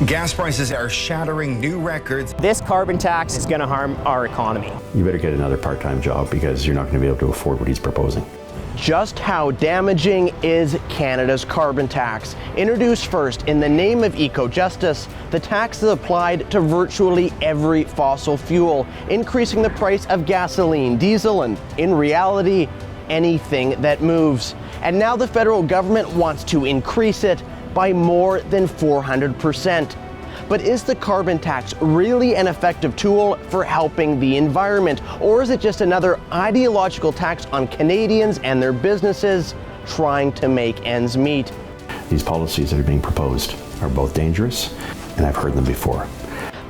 Gas prices are shattering new records. This carbon tax is going to harm our economy. You better get another part-time job because you're not going to be able to afford what he's proposing. Just how damaging is Canada's carbon tax? Introduced first in the name of eco-justice, the tax is applied to virtually every fossil fuel, increasing the price of gasoline, diesel, and in reality, anything that moves. And now the federal government wants to increase it by more than 400%. But is the carbon tax really an effective tool for helping the environment? Or is it just another ideological tax on Canadians and their businesses trying to make ends meet? These policies that are being proposed are both dangerous, and I've heard them before.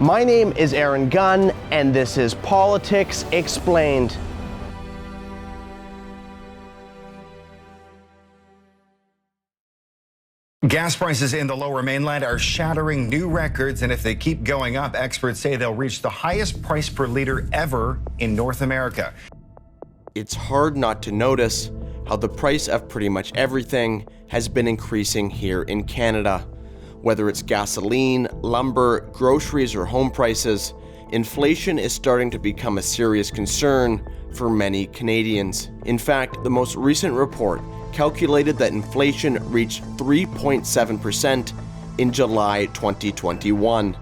My name is Aaron Gunn, and this is Politics Explained. Gas prices in the Lower Mainland are shattering new records, and if they keep going up, experts say they'll reach the highest price per liter ever in North America. It's hard not to notice how the price of pretty much everything has been increasing here in Canada. Whether it's gasoline, lumber, groceries, or home prices, inflation is starting to become a serious concern for many Canadians. In fact, the most recent report calculated that inflation reached 3.7% in July 2021,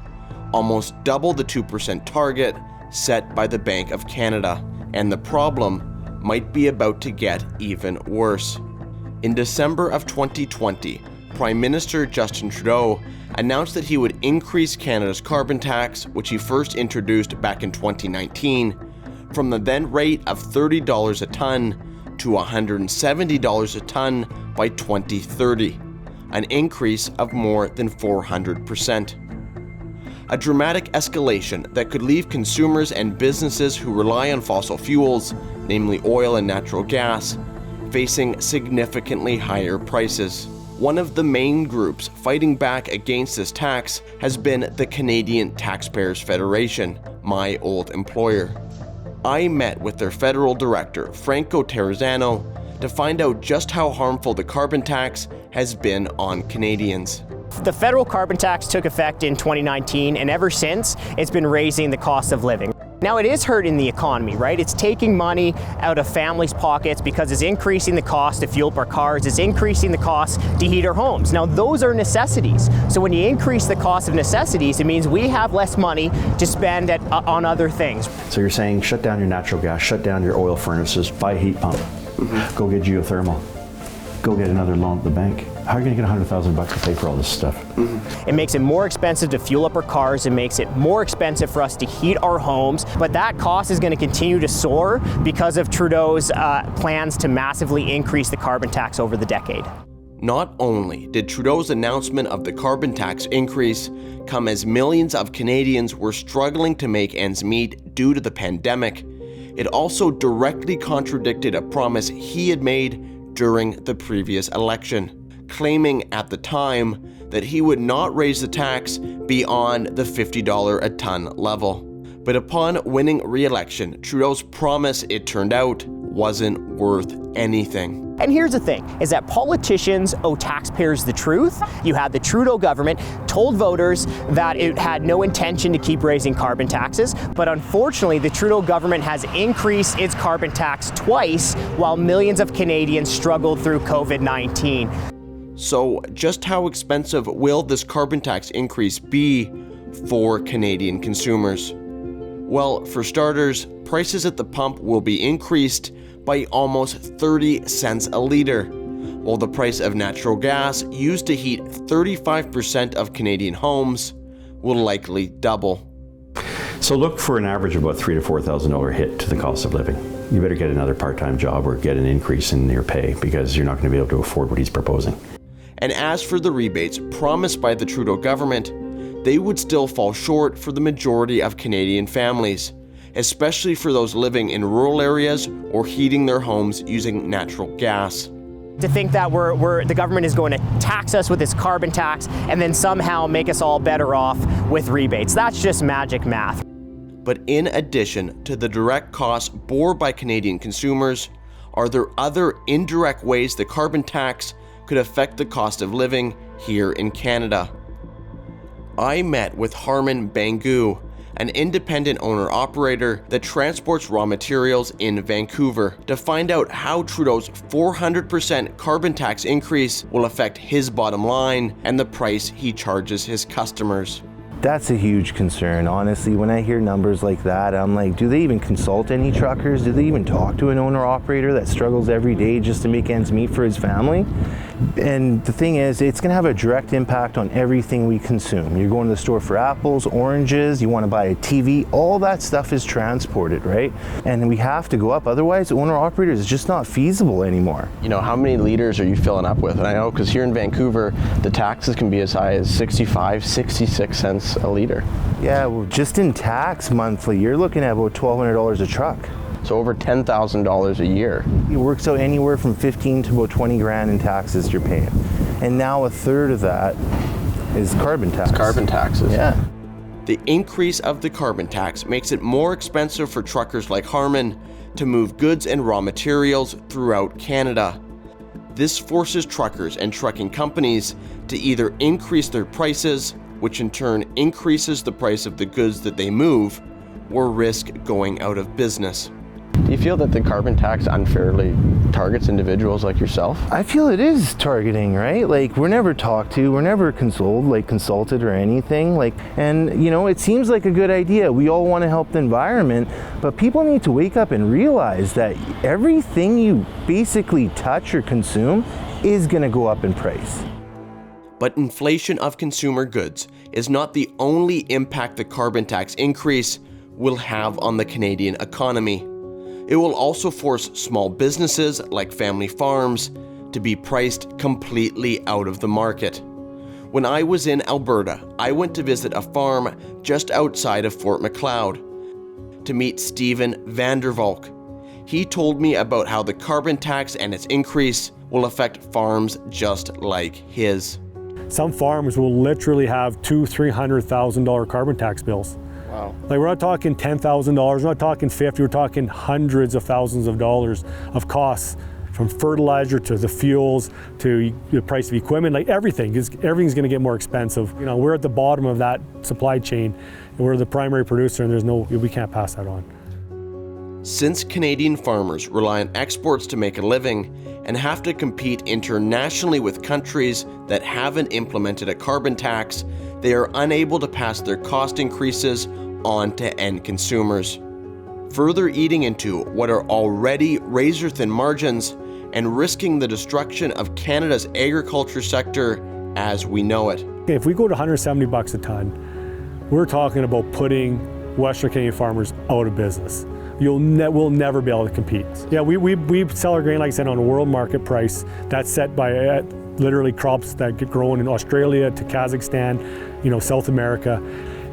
almost double the 2% target set by the Bank of Canada. And the problem might be about to get even worse. In December of 2020, Prime Minister Justin Trudeau announced that he would increase Canada's carbon tax, which he first introduced back in 2019, from the then rate of $30 a ton to $170 a ton by 2030, an increase of more than 400%. A dramatic escalation that could leave consumers and businesses who rely on fossil fuels, namely oil and natural gas, facing significantly higher prices. One of the main groups fighting back against this tax has been the Canadian Taxpayers Federation, my old employer. I met with their federal director, Franco Terrazzano, to find out just how harmful the carbon tax has been on Canadians. The federal carbon tax took effect in 2019, and ever since, it's been raising the cost of living. Now, it is hurting the economy, right? It's taking money out of families' pockets because it's increasing the cost to fuel up our cars, it's increasing the cost to heat our homes. Now, those are necessities. So when you increase the cost of necessities, it means we have less money to spend on other things. So you're saying shut down your natural gas, shut down your oil furnaces, buy a heat pump, go get geothermal, go get another loan at the bank. How are you going to get $100,000 to pay for all this stuff? It makes it more expensive to fuel up our cars. It makes it more expensive for us to heat our homes. But that cost is going to continue to soar because of Trudeau's plans to massively increase the carbon tax over the decade. Not only did Trudeau's announcement of the carbon tax increase come as millions of Canadians were struggling to make ends meet due to the pandemic, it also directly contradicted a promise he had made during the previous election, claiming at the time that he would not raise the tax beyond the $50 a ton level. But upon winning re-election, Trudeau's promise, it turned out, wasn't worth anything. And here's the thing, is that politicians owe taxpayers the truth. You had the Trudeau government told voters that it had no intention to keep raising carbon taxes, but unfortunately the Trudeau government has increased its carbon tax twice while millions of Canadians struggled through COVID-19. So just how expensive will this carbon tax increase be for Canadian consumers? Well, for starters, prices at the pump will be increased by almost 30 cents a liter, while the price of natural gas used to heat 35% of Canadian homes will likely double. So look for an average of about $3,000 to $4,000 hit to the cost of living. You better get another part-time job or get an increase in your pay because you're not going to be able to afford what he's proposing. And as for the rebates promised by the Trudeau government, they would still fall short for the majority of Canadian families, especially for those living in rural areas or heating their homes using natural gas. To think that the government is going to tax us with this carbon tax and then somehow make us all better off with rebates, that's just magic math. But in addition to the direct costs borne by Canadian consumers, are there other indirect ways the carbon tax could affect the cost of living here in Canada? I met with Harman Bangu, an independent owner-operator that transports raw materials in Vancouver, to find out how Trudeau's 400% carbon tax increase will affect his bottom line and the price he charges his customers. That's a huge concern, honestly. When I hear numbers like that, I'm like, do they even consult any truckers? Do they even talk to an owner-operator that struggles every day just to make ends meet for his family? And the thing is, it's gonna have a direct impact on everything we consume. You're going to the store for apples, oranges, you wanna buy a TV, all that stuff is transported, right? And we have to go up, otherwise owner-operators is just not feasible anymore. You know, how many liters are you filling up with? And I know, because here in Vancouver, the taxes can be as high as 65, 66 cents a liter. Yeah, well, just in tax monthly, you're looking at about $1,200 a truck. So over $10,000 a year. It works out anywhere from 15 to about 20 grand in taxes you're paying. And now a third of that is carbon tax. It's carbon taxes. Yeah. The increase of the carbon tax makes it more expensive for truckers like Harman to move goods and raw materials throughout Canada. This forces truckers and trucking companies to either increase their prices, which in turn increases the price of the goods that they move, or risk going out of business. Do you feel that the carbon tax unfairly targets individuals like yourself? I feel it is targeting, right? Like, we're never talked to, we're never consulted or anything. And you know, it seems like a good idea. We all want to help the environment, but people need to wake up and realize that everything you basically touch or consume is going to go up in price. But inflation of consumer goods is not the only impact the carbon tax increase will have on the Canadian economy. It will also force small businesses like family farms to be priced completely out of the market. When I was in Alberta, I went to visit a farm just outside of Fort Macleod to meet Stephen Vandervalk. He told me about how the carbon tax and its increase will affect farms just like his. Some farms will literally have $200,000-$300,000 carbon tax bills. Wow. Like, we're not talking $10,000, we're not talking 50, we're talking hundreds of thousands of dollars of costs, from fertilizer to the fuels to the price of equipment. Like, everything's going to get more expensive. You know, we're at the bottom of that supply chain, and we're the primary producer, and we can't pass that on. Since Canadian farmers rely on exports to make a living and have to compete internationally with countries that haven't implemented a carbon tax, they are unable to pass their cost increases on to end consumers, further eating into what are already razor-thin margins and risking the destruction of Canada's agriculture sector as we know it. If we go to $170 a ton, we're talking about putting Western Canadian farmers out of business. We'll never be able to compete. Yeah, we sell our grain, like I said, on a world market price that's set by literally crops that get grown in Australia to Kazakhstan, you know, South America.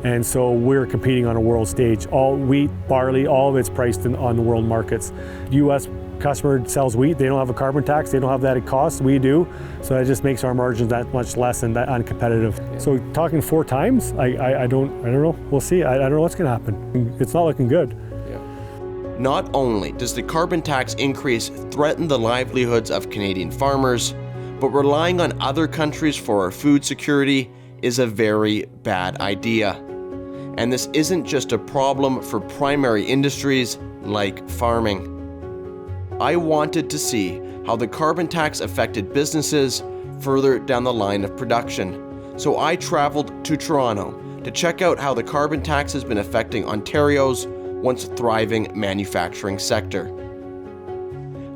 And so we're competing on a world stage. All wheat, barley, all of it's priced on the world markets. U.S. customer sells wheat, they don't have a carbon tax, they don't have that at cost, we do. So that just makes our margins that much less and that uncompetitive. Yeah. So talking 4 times, I don't know, we'll see. I don't know what's gonna happen. It's not looking good. Not only does the carbon tax increase threaten the livelihoods of Canadian farmers, but relying on other countries for our food security is a very bad idea. And this isn't just a problem for primary industries like farming. I wanted to see how the carbon tax affected businesses further down the line of production. So I traveled to Toronto to check out how the carbon tax has been affecting Ontario's once thriving manufacturing sector.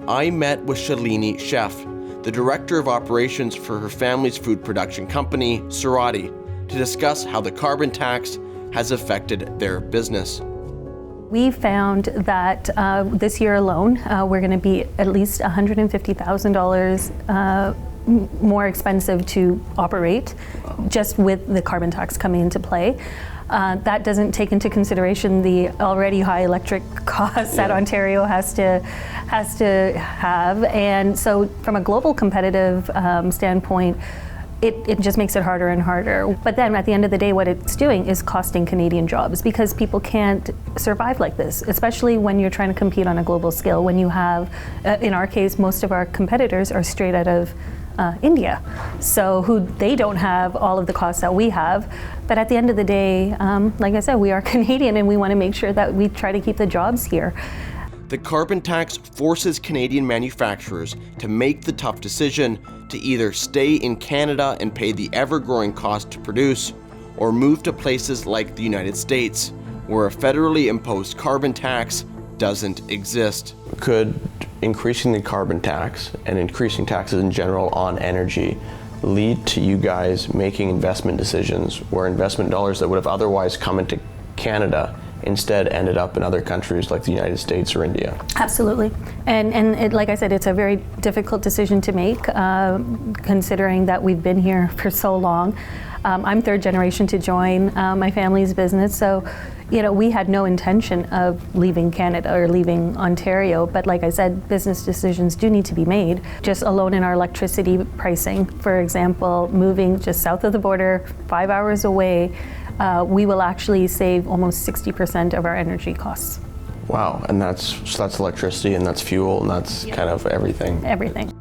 I met with Shalini Chef, the director of operations for her family's food production company, Surati, to discuss how the carbon tax has affected their business. We found that this year alone, we're going to be at least $150,000 more expensive to operate, just with the carbon tax coming into play. That doesn't take into consideration the already high electric costs that Ontario has to have, and so from a global competitive standpoint, it just makes it harder and harder. But then at the end of the day, what it's doing is costing Canadian jobs, because people can't survive like this, especially when you're trying to compete on a global scale, when you have, in our case, most of our competitors are straight out of India, so they don't have all of the costs that we have. But at the end of the day, like I said, we are Canadian and we want to make sure that we try to keep the jobs here. The carbon tax forces Canadian manufacturers to make the tough decision to either stay in Canada and pay the ever-growing cost to produce, or move to places like the United States, where a federally imposed carbon tax doesn't exist. Could increasing the carbon tax and increasing taxes in general on energy lead to you guys making investment decisions where investment dollars that would have otherwise come into Canada instead ended up in other countries like the United States or India? Absolutely. And like I said, it's a very difficult decision to make, considering that we've been here for so long. I'm third generation to join my family's business, so we had no intention of leaving Canada or leaving Ontario, but like I said, business decisions do need to be made. Just alone in our electricity pricing, for example, moving just south of the border, 5 hours away, we will actually save almost 60% of our energy costs. Wow, and that's electricity and that's fuel and that's kind of everything. Everything.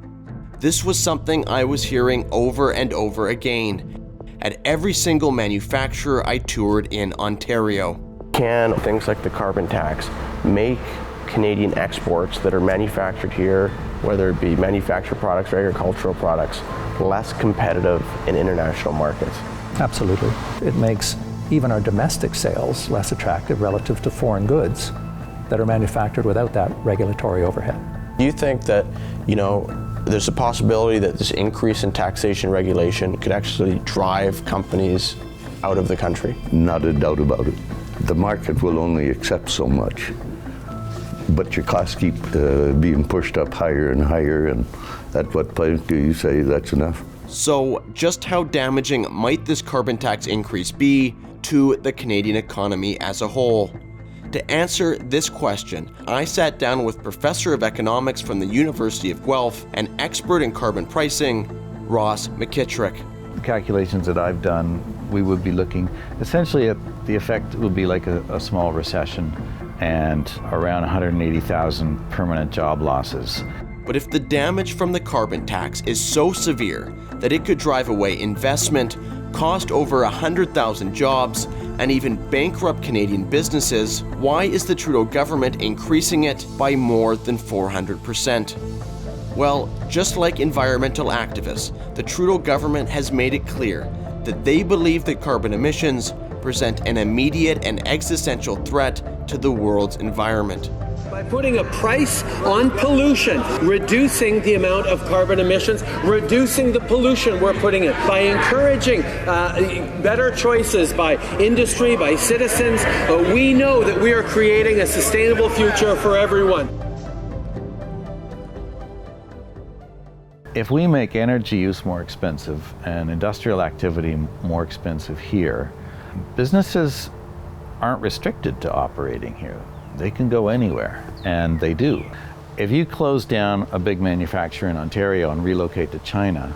This was something I was hearing over and over again at every single manufacturer I toured in Ontario. Can things like the carbon tax make Canadian exports that are manufactured here, whether it be manufactured products or agricultural products, less competitive in international markets? Absolutely. It makes even our domestic sales less attractive relative to foreign goods that are manufactured without that regulatory overhead. Do you think that, there's a possibility that this increase in taxation regulation could actually drive companies out of the country? Not a doubt about it. The market will only accept so much, but your costs keep being pushed up higher and higher, and at what point do you say that's enough? So just how damaging might this carbon tax increase be to the Canadian economy as a whole? To answer this question, I sat down with Professor of Economics from the University of Guelph and expert in carbon pricing, Ross McKittrick. The calculations that I've done, we would be looking essentially at the effect would be like a small recession and around 180,000 permanent job losses. But if the damage from the carbon tax is so severe that it could drive away investment, cost over 100,000 jobs, and even bankrupt Canadian businesses, why is the Trudeau government increasing it by more than 400%? Well, just like environmental activists, the Trudeau government has made it clear that they believe that carbon emissions present an immediate and existential threat to the world's environment. By putting a price on pollution, reducing the amount of carbon emissions, reducing the pollution we're putting in, by encouraging better choices by industry, by citizens, we know that we are creating a sustainable future for everyone. If we make energy use more expensive and industrial activity more expensive here, businesses aren't restricted to operating here. They can go anywhere, and they do. If you close down a big manufacturer in Ontario and relocate to China,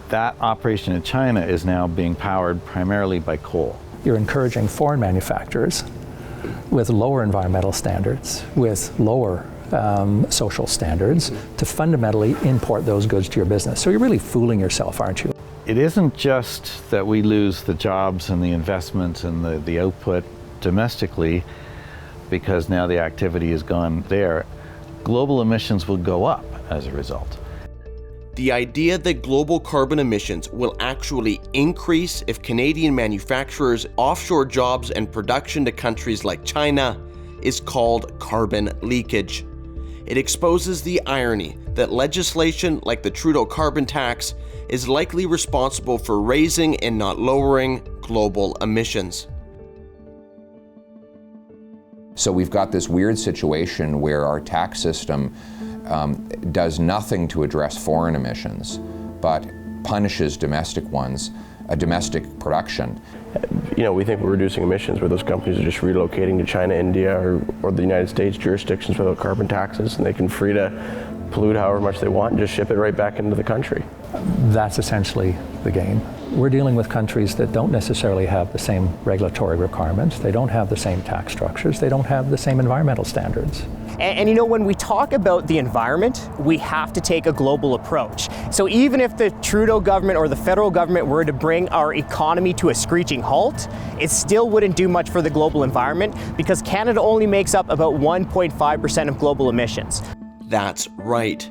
that operation in China is now being powered primarily by coal. You're encouraging foreign manufacturers with lower environmental standards, with lower social standards, to fundamentally import those goods to your business. So you're really fooling yourself, aren't you? It isn't just that we lose the jobs and the investments and the output domestically, because now the activity is gone there. Global emissions will go up as a result. The idea that global carbon emissions will actually increase if Canadian manufacturers offshore jobs and production to countries like China is called carbon leakage. It exposes the irony that legislation like the Trudeau carbon tax is likely responsible for raising and not lowering global emissions. So we've got this weird situation where our tax system does nothing to address foreign emissions, but punishes domestic ones, domestic production. We think we're reducing emissions where those companies are just relocating to China, India, or the United States jurisdictions without carbon taxes, and they can free to pollute however much they want and just ship it right back into the country. That's essentially the game. we're dealing with countries that don't necessarily have the same regulatory requirements, they don't have the same tax structures, they don't have the same environmental standards. And you know, when we talk about the environment, we have to take a global approach. So even if the Trudeau government or the federal government were to bring our economy to a screeching halt, it still wouldn't do much for the global environment because Canada only makes up about 1.5% of global emissions. That's right.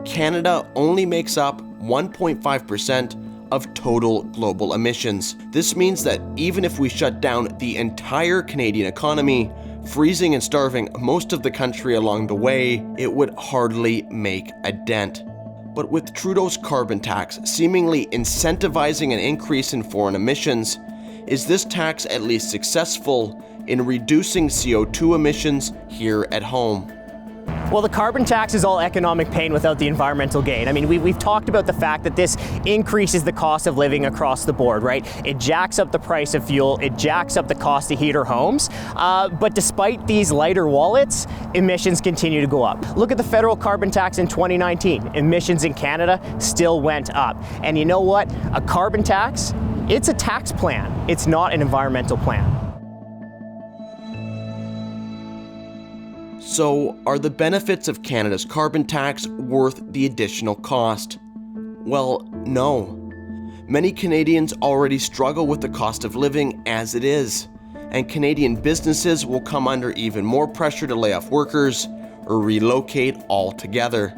Canada only makes up 1.5% of total global emissions. This means that even if we shut down the entire Canadian economy, freezing and starving most of the country along the way, it would hardly make a dent. But with Trudeau's carbon tax seemingly incentivizing an increase in foreign emissions, is this tax at least successful in reducing CO2 emissions here at home? Well, the carbon tax is all economic pain without the environmental gain. I mean, we've talked about the fact that this increases the cost of living across the board, right? It jacks up the price of fuel, it jacks up the cost to heat our homes. But despite these lighter wallets, emissions continue to go up. Look at the federal carbon tax in 2019. Emissions in Canada still went up. And you know what? A carbon tax, it's a tax plan. It's not an environmental plan. So, are the benefits of Canada's carbon tax worth the additional cost? Well, no. Many Canadians already struggle with the cost of living as it is, and Canadian businesses will come under even more pressure to lay off workers or relocate altogether,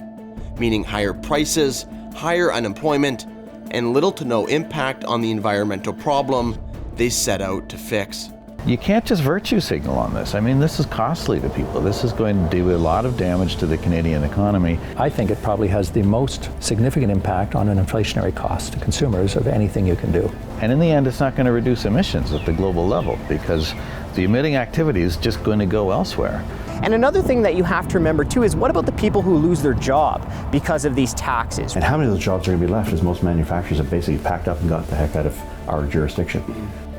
meaning higher prices, higher unemployment, and little to no impact on the environmental problem they set out to fix. You can't just virtue signal on this. I mean, this is costly to people. This is going to do a lot of damage to the Canadian economy. I think it probably has the most significant impact on an inflationary cost to consumers of anything you can do. And in the end, it's not going to reduce emissions at the global level because the emitting activity is just going to go elsewhere. And another thing that you have to remember too is what about the people who lose their job because of these taxes? And how many of those jobs are going to be left as most manufacturers have basically packed up and got the heck out of our jurisdiction?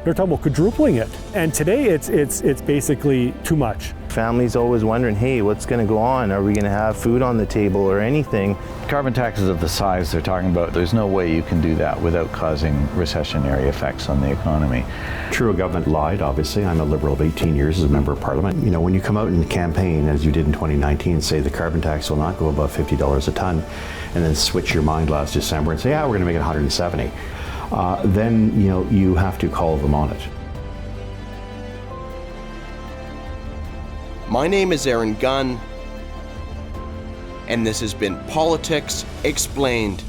They're talking about quadrupling it. And today it's basically too much. Families always wondering, hey, what's going to go on? Are we going to have food on the table or anything? Carbon taxes of the size they're talking about, there's no way you can do that without causing recessionary effects on the economy. Trudeau government lied, obviously. I'm a Liberal of 18 years as a member of Parliament. You know, when you come out and campaign, as you did in 2019, say the carbon tax will not go above $50 a ton, and then switch your mind last December and say, yeah, we're going to make it 170. Then you have to call them on it. My name is Aaron Gunn, and this has been Politics Explained.